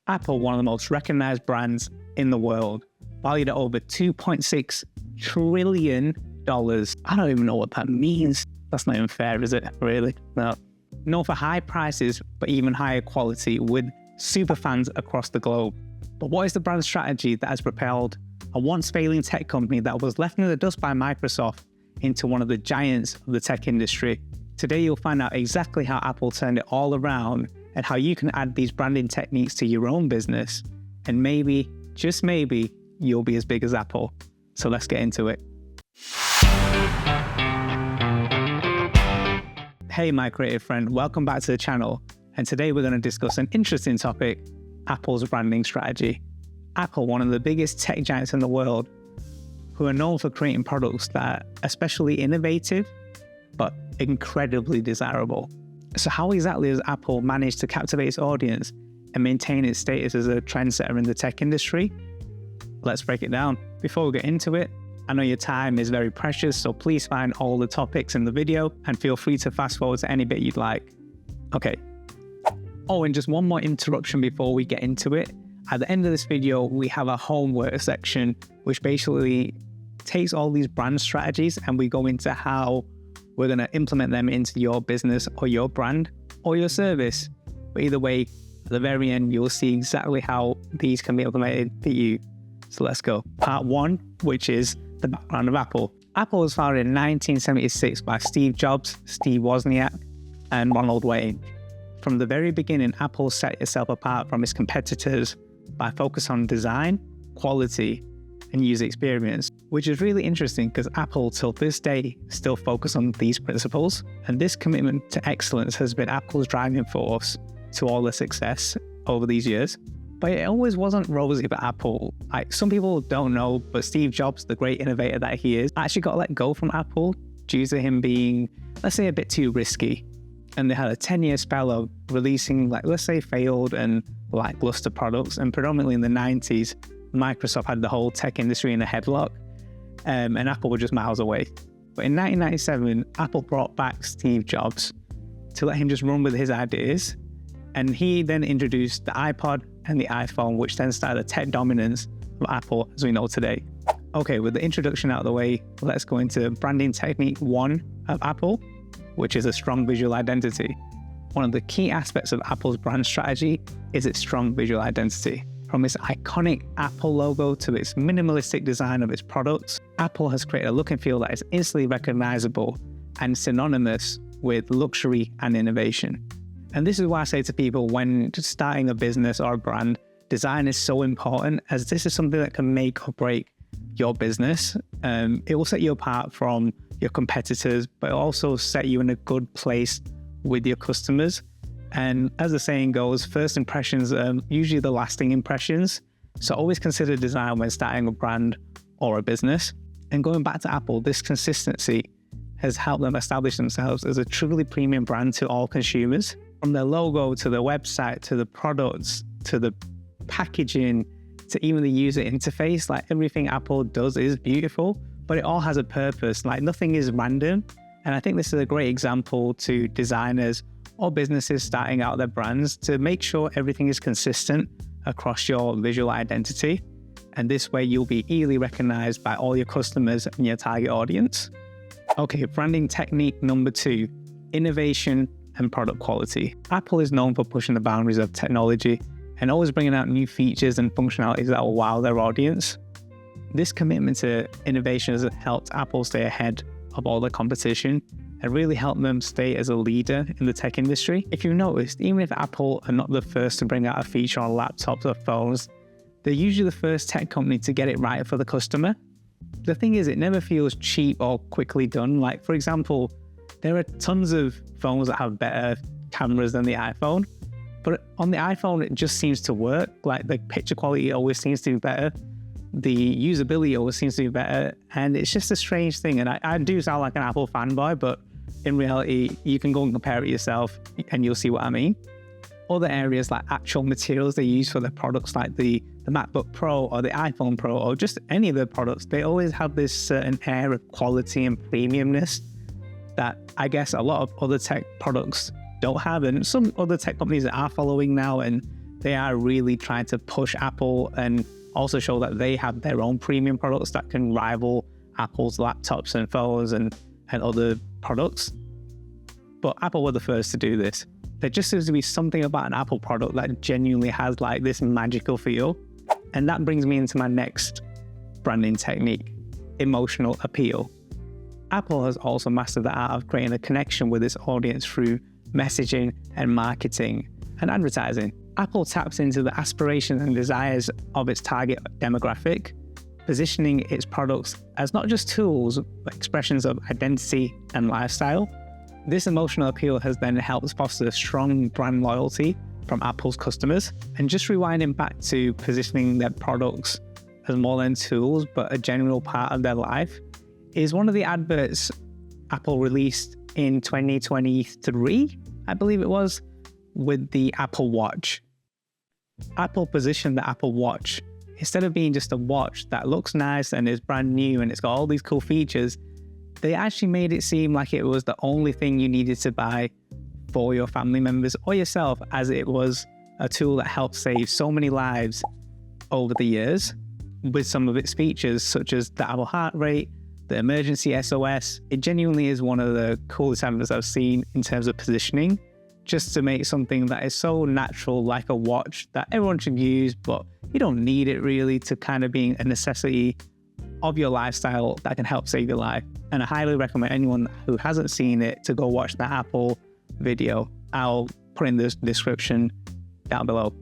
Apple, one of the most recognized brands in the world, valued at over $2.6 trillion. I don't even know what that means. That's not even fair, is it? Really? No. Known for high prices, but even higher quality with super fans across the globe. But what is the brand strategy that has propelled a once failing tech company that was left in the dust by Microsoft into one of the giants of the tech industry? Today, you'll find out exactly how Apple turned it all around and how you can add these branding techniques to your own business. And maybe, just maybe, you'll be as big as Apple. So let's get into it. Hey, my creative friend, welcome back to the channel. And today we're going to discuss an interesting topic, Apple's branding strategy. Apple, one of the biggest tech giants in the world, who are known for creating products that are especially innovative, but incredibly desirable. So how exactly has Apple managed to captivate its audience and maintain its status as a trendsetter in the tech industry? Let's break it down. Before we get into it, I know your time is very precious, so please find all the topics in the video and feel free to fast forward to any bit you'd like. Okay. Oh, and just one more interruption before we get into it. At the end of this video, we have a homework section, which basically takes all these brand strategies and we go into how we're going to implement them into your business or your brand or your service. But either way, at the very end, you'll see exactly how these can be implemented for you. So let's go. Part one, which is the background of Apple. Apple was founded in 1976 by Steve Jobs, Steve Wozniak, and Ronald Wayne. From the very beginning, Apple set itself apart from its competitors by focus on design, quality, and user experience, which is really interesting because Apple till this day still focus on these principles. And this commitment to excellence has been Apple's driving force to all the success over these years. But it always wasn't rosy for Apple. Like, some people don't know, but Steve Jobs, the great innovator that he is, actually got let go from Apple due to him being, let's say, a bit too risky. And they had a 10-year spell of releasing, let's say, failed and lackluster products. And predominantly in the 90s, Microsoft had the whole tech industry in a headlock, and Apple were just miles away. But in 1997, Apple brought back Steve Jobs to let him just run with his ideas. And he then introduced the iPod and the iPhone, which then started the tech dominance of Apple as we know today. Okay, with the introduction out of the way, let's go into branding technique one of Apple, which is a strong visual identity. One of the key aspects of Apple's brand strategy is its strong visual identity. From its iconic Apple logo to its minimalistic design of its products, Apple has created a look and feel that is instantly recognizable and synonymous with luxury and innovation. And this is why I say to people, when starting a business or a brand, design is so important, as this is something that can make or break your business. It will set you apart from your competitors, but also set you in a good place with your customers. And as the saying goes, first impressions are usually the lasting impressions. So always consider design when starting a brand or a business. And going back to Apple, this consistency has helped them establish themselves as a truly premium brand to all consumers. From their logo to their website, to the products, to the packaging, to even the user interface, everything Apple does is beautiful, but it all has a purpose. Nothing is random. And I think this is a great example to designers or businesses starting out their brands to make sure everything is consistent across your visual identity. And this way you'll be easily recognized by all your customers and your target audience. Okay, branding technique number two, innovation and product quality. Apple is known for pushing the boundaries of technology and always bringing out new features and functionalities that will wow their audience. This commitment to innovation has helped Apple stay ahead of all the competition and really helped them stay as a leader in the tech industry. If you've noticed, even if Apple are not the first to bring out a feature on laptops or phones, they're usually the first tech company to get it right for the customer. The thing is, it never feels cheap or quickly done. For example, there are tons of phones that have better cameras than the iPhone, but on the iPhone, it just seems to work. The picture quality always seems to be better. The usability always seems to be better. And it's just a strange thing. And I do sound like an Apple fanboy, but in reality, you can go and compare it yourself and you'll see what I mean. Other areas like actual materials they use for their products, like the MacBook Pro or the iPhone Pro or just any of their products, they always have this certain air of quality and premiumness that I guess a lot of other tech products don't have, and some other tech companies that are following now and They are really trying to push Apple and also show that they have their own premium products that can rival Apple's laptops and phones and other products. But Apple were the first to do this. There just seems to be something about an Apple product that genuinely has like this magical feel. And that brings me into my next branding technique, emotional appeal. Apple has also mastered the art of creating a connection with its audience through messaging and marketing and advertising. Apple taps into the aspirations and desires of its target demographic, positioning its products as not just tools, but expressions of identity and lifestyle. This emotional appeal has then helped foster strong brand loyalty from Apple's customers. And just rewinding back to positioning their products as more than tools, but a general part of their life, is one of the adverts Apple released in 2023, I believe it was, with the Apple Watch. Apple positioned the Apple Watch, instead of being just a watch that looks nice and is brand new and it's got all these cool features, they actually made it seem like it was the only thing you needed to buy for your family members or yourself, as it was a tool that helped save so many lives over the years with some of its features, such as the Apple Heart Rate, the emergency SOS. It genuinely is one of the coolest adverts I've seen in terms of positioning, just to make something that is so natural, like a watch that everyone should use, but you don't need it really to kind of being a necessity of your lifestyle that can help save your life. And I highly recommend anyone who hasn't seen it to go watch the Apple video. I'll put in the description down below.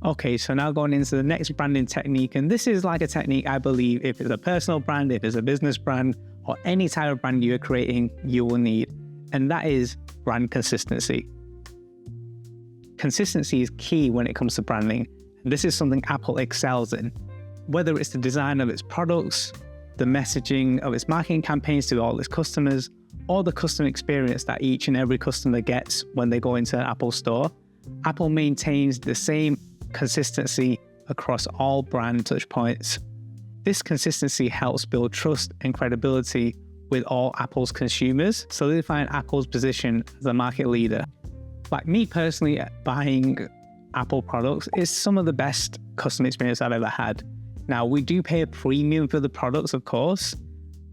Okay, so now going into the next branding technique, and this is like a technique I believe if it's a personal brand, if it's a business brand, or any type of brand you're creating, you will need, and that is brand consistency. Consistency is key when it comes to branding, and this is something Apple excels in. Whether it's the design of its products, the messaging of its marketing campaigns to all its customers, or the customer experience that each and every customer gets when they go into an Apple store, Apple maintains the same consistency across all brand touchpoints. This consistency helps build trust and credibility with all Apple's consumers, solidifying Apple's position as a market leader. Like me personally, buying Apple products is some of the best customer experience I've ever had. Now, we do pay a premium for the products, of course,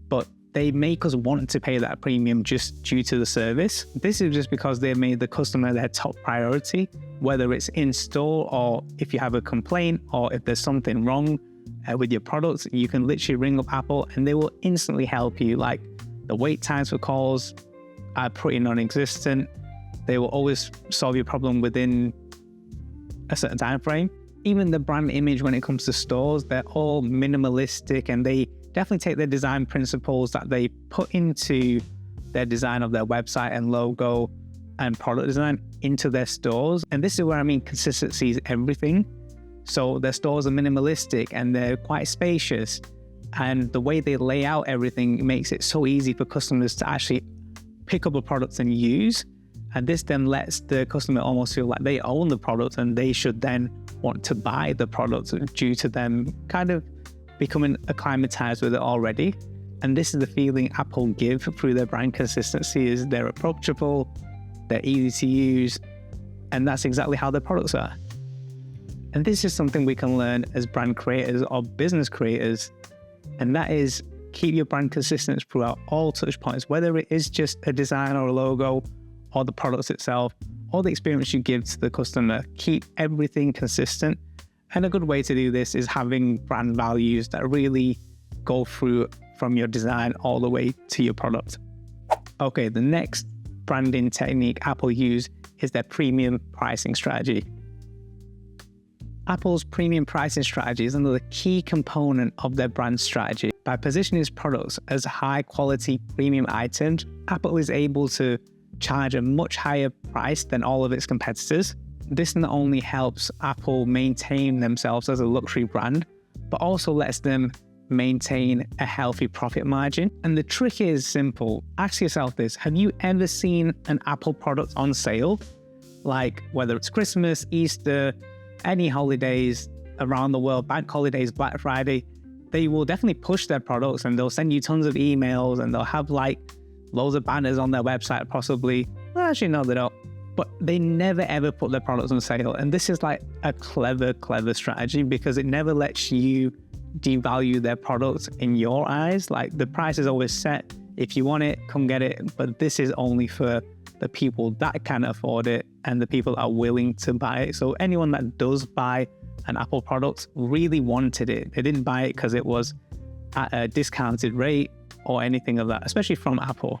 but they make us want to pay that premium just due to the service. This is just because they made the customer their top priority, whether it's in store or if you have a complaint or if there's something wrong with your products, you can literally ring up Apple and they will instantly help you. Like, the wait times for calls are pretty non-existent. They will always solve your problem within a certain time frame. Even the brand image when it comes to stores, they're all minimalistic, and they definitely take their design principles that they put into their design of their website and logo and product design into their stores. And this is where I mean consistency is everything. So their stores are minimalistic and they're quite spacious, and the way they lay out everything makes it so easy for customers to actually pick up a product and use. And this then lets the customer almost feel like they own the product and they should then want to buy the product due to them kind of becoming acclimatized with it already. And this is the feeling Apple give through their brand consistency, is they're approachable, they're easy to use, and that's exactly how their products are. And this is something we can learn as brand creators or business creators, and that is keep your brand consistent throughout all touch points, whether it is just a design or a logo or the products itself or the experience you give to the customer. Keep everything consistent. And a good way to do this is having brand values that really go through from your design all the way to your product. Okay, the next branding technique Apple use is their premium pricing strategy. Apple's premium pricing strategy is another key component of their brand strategy. By positioning its products as high quality premium items, Apple is able to charge a much higher price than all of its competitors. This not only helps Apple maintain themselves as a luxury brand, but also lets them maintain a healthy profit margin. And the trick is simple. Ask yourself this: have you ever seen an Apple product on sale? Like whether it's Christmas, Easter, any holidays around the world, bank holidays, Black Friday, they will definitely push their products and they'll send you tons of emails and they'll have like loads of banners on their website possibly. Well, actually, no, they don't. but they never ever put their products on sale. And this is like a clever strategy, because it never lets you devalue their products in your eyes. Like, the price is always set. If you want it, come get it. But this is only for the people that can afford it and the people that are willing to buy it. So anyone that does buy an Apple product really wanted it. They didn't buy it because it was at a discounted rate or anything of that, especially from Apple.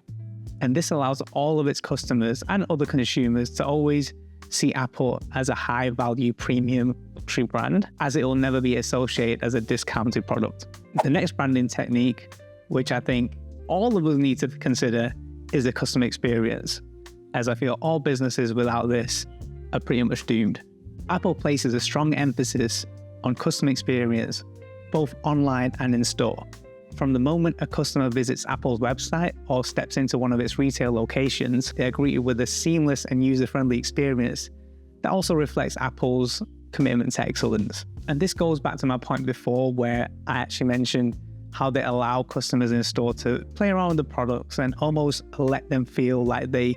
And this allows all of its customers and other consumers to always see Apple as a high value premium luxury brand, as it will never be associated as a discounted product. The next branding technique, which I think all of us need to consider, is the customer experience, as I feel all businesses without this are pretty much doomed. Apple places a strong emphasis on customer experience, both online and in store. From the moment a customer visits Apple's website or steps into one of its retail locations, they are greeted with a seamless and user-friendly experience that also reflects Apple's commitment to excellence. And this goes back to my point before, where I actually mentioned how they allow customers in store to play around with the products and almost let them feel like they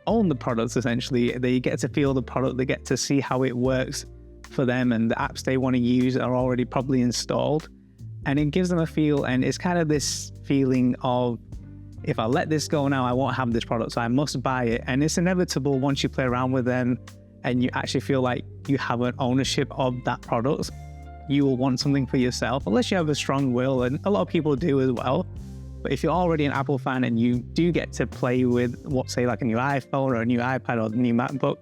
own the products. Essentially, they get to feel the product, they get to see how it works for them, and the apps they want to use are already probably installed. And it gives them a feel, and it's kind of this feeling of, if I let this go now, I won't have this product, so I must buy it. And it's inevitable once you play around with them and you actually feel like you have an ownership of that product, you will want something for yourself, unless you have a strong will, and a lot of people do as well. But if you're already an Apple fan and you do get to play with, what, say like a new iPhone or a new iPad or a new MacBook,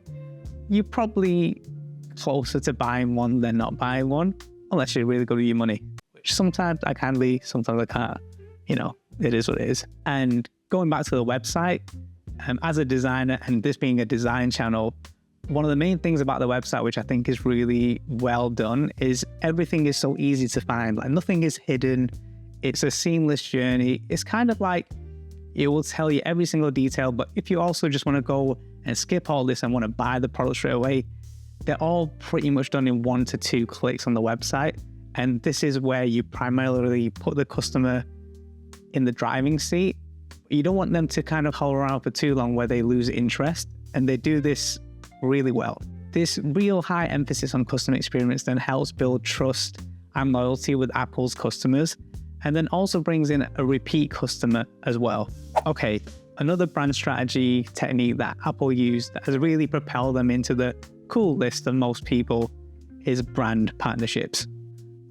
you're probably closer to buying one than not buying one, unless you're really good with your money. Sometimes I can be, sometimes I can't. You know, it is what it is. And going back to the website, as a designer, and this being a design channel, one of the main things about the website, which I think is really well done, is everything is so easy to find. Like, nothing is hidden. It's a seamless journey. It's kind of like, it will tell you every single detail, but if you also just want to go and skip all this and want to buy the product straight away, they're all pretty much done in 1 to 2 clicks on the website. And this is where you primarily put the customer in the driving seat. You don't want them to kind of hold around for too long where they lose interest. And they do this really well. This real high emphasis on customer experience then helps build trust and loyalty with Apple's customers, and then also brings in a repeat customer as well. Okay, another brand strategy technique that Apple used that has really propelled them into the cool list of most people is brand partnerships.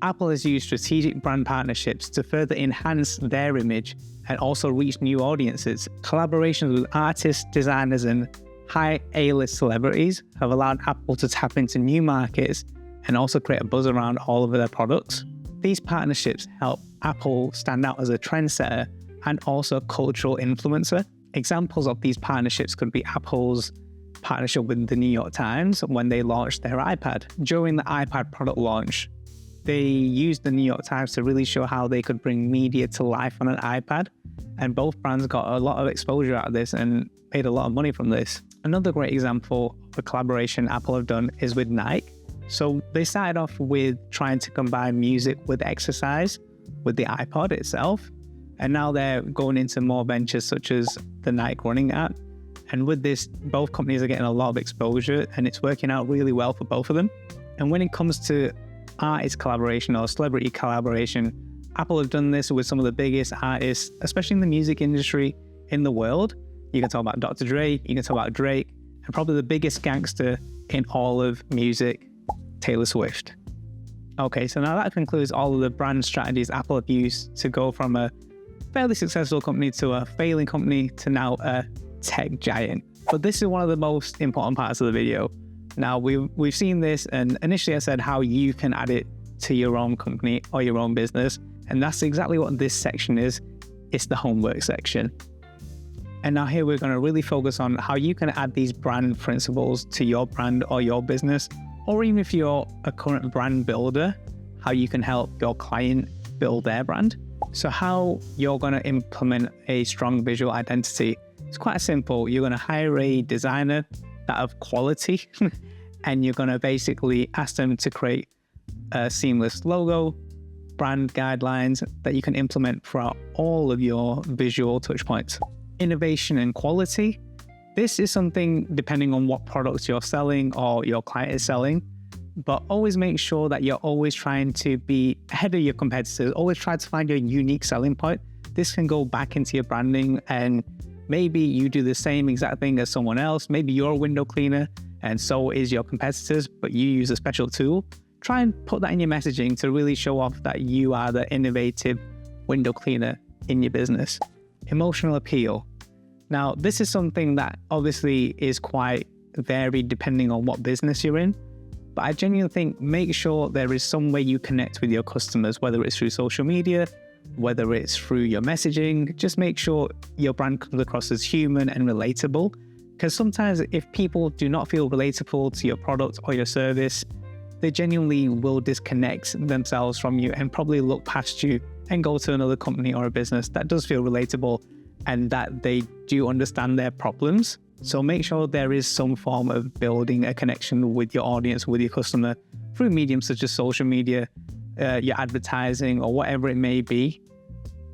Apple has used strategic brand partnerships to further enhance their image and also reach new audiences. Collaborations with artists, designers, and high A-list celebrities have allowed Apple to tap into new markets and also create a buzz around all of their products. These partnerships help Apple stand out as a trendsetter and also a cultural influencer. Examples of these partnerships could be Apple's partnership with the New York Times when they launched their iPad. During the iPad product launch, they used the New York Times to really show how they could bring media to life on an iPad. And both brands got a lot of exposure out of this and made a lot of money from this. Another great example of a collaboration Apple have done is with Nike. So they started off with trying to combine music with exercise with the iPod itself. And now they're going into more ventures such as the Nike running app. And with this, both companies are getting a lot of exposure and it's working out really well for both of them. And when it comes to artist collaboration or celebrity collaboration, Apple have done this with some of the biggest artists, especially in the music industry in the world. You can talk about Dr. Dre, you can talk about Drake, and probably the biggest gangster in all of music, Taylor Swift. Okay, so now that concludes all of the brand strategies Apple have used to go from a fairly successful company to a failing company to now a tech giant. But this is one of the most important parts of the video. Now, we've seen this, and initially I said how you can add it to your own company or your own business, and that's exactly what this section is. It's the homework section. And now here we're going to really focus on how you can add these brand principles to your brand or your business, or even if you're a current brand builder, how you can help your client build their brand. So how you're going to implement a strong visual identity. It's quite simple. You're going to hire a designer that of quality and you're going to basically ask them to create a seamless logo, brand guidelines that you can implement throughout all of your visual touch points. Innovation and quality. This is something depending on what products you're selling or your client is selling, but always make sure that you're always trying to be ahead of your competitors. Always try to find your unique selling point. This can go back into your branding, and maybe you do the same exact thing as someone else. Maybe you're a window cleaner and so is your competitors, but you use a special tool. Try and put that in your messaging to really show off that you are the innovative window cleaner in your business. Emotional appeal. Now, this is something that obviously is quite varied depending on what business you're in, but I genuinely think make sure there is some way you connect with your customers, whether it's through social media, whether it's through your messaging. Just make sure your brand comes across as human and relatable, because sometimes if people do not feel relatable to your product or your service, they genuinely will disconnect themselves from you and probably look past you and go to another company or a business that does feel relatable and that they do understand their problems. So make sure there is some form of building a connection with your audience, with your customer, through mediums such as social media, your advertising, or whatever it may be.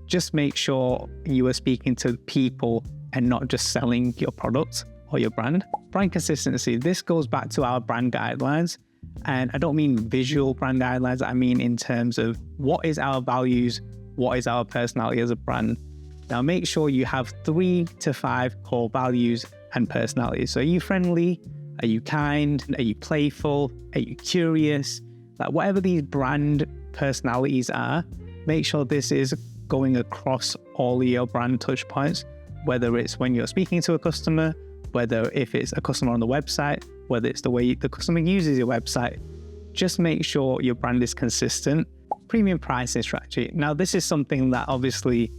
Just make sure you are speaking to people and not just selling your product or your brand. Brand consistency. This goes back to our brand guidelines. And I don't mean visual brand guidelines. I mean in terms of what is our values, what is our personality as a brand. Now make sure you have 3 to 5 core values and personalities. So are you friendly? Are you kind? Are you playful? Are you curious? Like whatever these brand personalities are, make sure this is going across all of your brand touch points, whether it's when you're speaking to a customer, whether if it's a customer on the website, whether it's the way the customer uses your website. Just make sure your brand is consistent. Premium pricing strategy. Now, this is something that obviously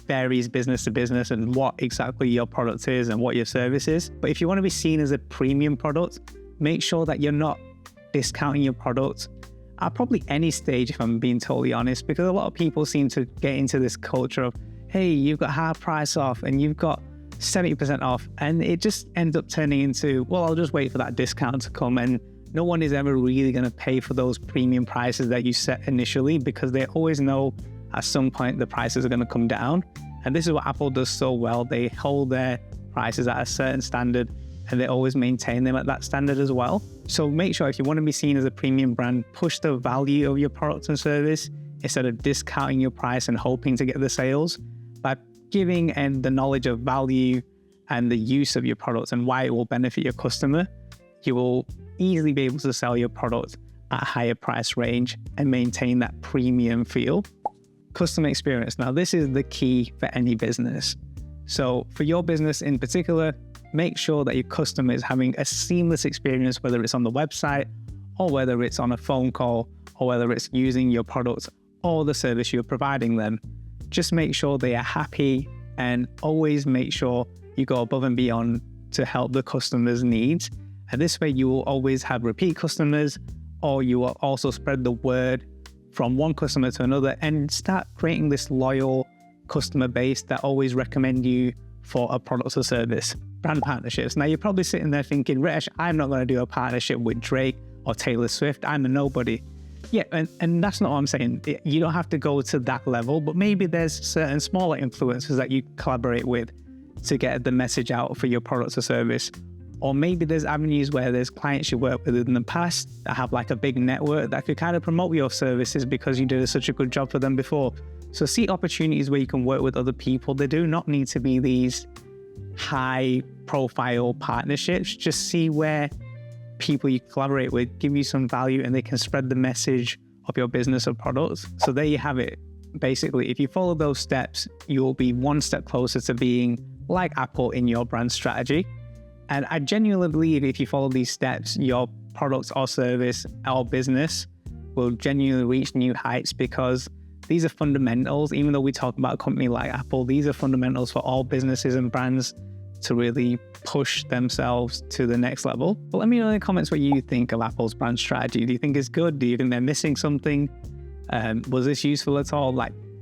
varies business to business and what exactly your product is and what your service is. But if you want to be seen as a premium product, make sure that you're not discounting your product at probably any stage, if I'm being totally honest, because a lot of people seem to get into this culture of, hey, you've got half price off and you've got 70% off. And it just ends up turning into, well, I'll just wait for that discount to come. And no one is ever really going to pay for those premium prices that you set initially, because they always know at some point the prices are going to come down. And this is what Apple does so well. They hold their prices at a certain standard and they always maintain them at that standard as well. So make sure if you want to be seen as a premium brand, push the value of your product and service instead of discounting your price and hoping to get the sales. By giving and the knowledge of value and the use of your products and why it will benefit your customer, you will easily be able to sell your product at a higher price range and maintain that premium feel. Customer experience. Now, this is the key for any business. So for your business in particular, make sure that your customer is having a seamless experience, whether it's on the website or whether it's on a phone call or whether it's using your product or the service you're providing them. Just make sure they are happy and always make sure you go above and beyond to help the customer's needs. And this way you will always have repeat customers, or you will also spread the word from one customer to another and start creating this loyal customer base that always recommend you for a product or service. Brand partnerships. Now you're probably sitting there thinking, Ritesh, I'm not going to do a partnership with Drake or Taylor Swift. I'm a nobody. Yeah, and that's not what I'm saying. You don't have to go to that level, but maybe there's certain smaller influencers that you collaborate with to get the message out for your product or service. Or maybe there's avenues where there's clients you worked with in the past that have like a big network that could kind of promote your services because you did such a good job for them before. So see opportunities where you can work with other people. They do not need to be these high profile partnerships. Just see where people you collaborate with give you some value and they can spread the message of your business or products. So there you have it. Basically, if you follow those steps, you'll be one step closer to being like Apple in your brand strategy. And I genuinely believe if you follow these steps, your product or service or business will genuinely reach new heights, because these are fundamentals. Even though we talk about a company like Apple, these are fundamentals for all businesses and brands to really push themselves to the next level. But let me know in the comments what you think of Apple's brand strategy. Do you think it's good? Do you think they're missing something? Was this useful at all?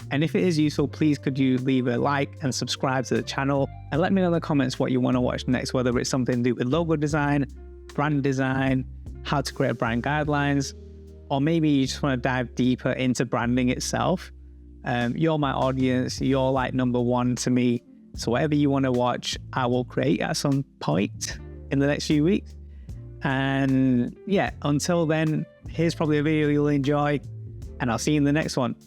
And if it is useful, please could you leave a like and subscribe to the channel, and let me know in the comments what you want to watch next, whether it's something to do with logo design, brand design, how to create brand guidelines, or maybe you just want to dive deeper into branding itself. You're my audience. You're like number one to me So whatever you want to watch, I will create at some point in the next few weeks. And yeah, until then, here's probably a video you'll enjoy, and I'll see you in the next one.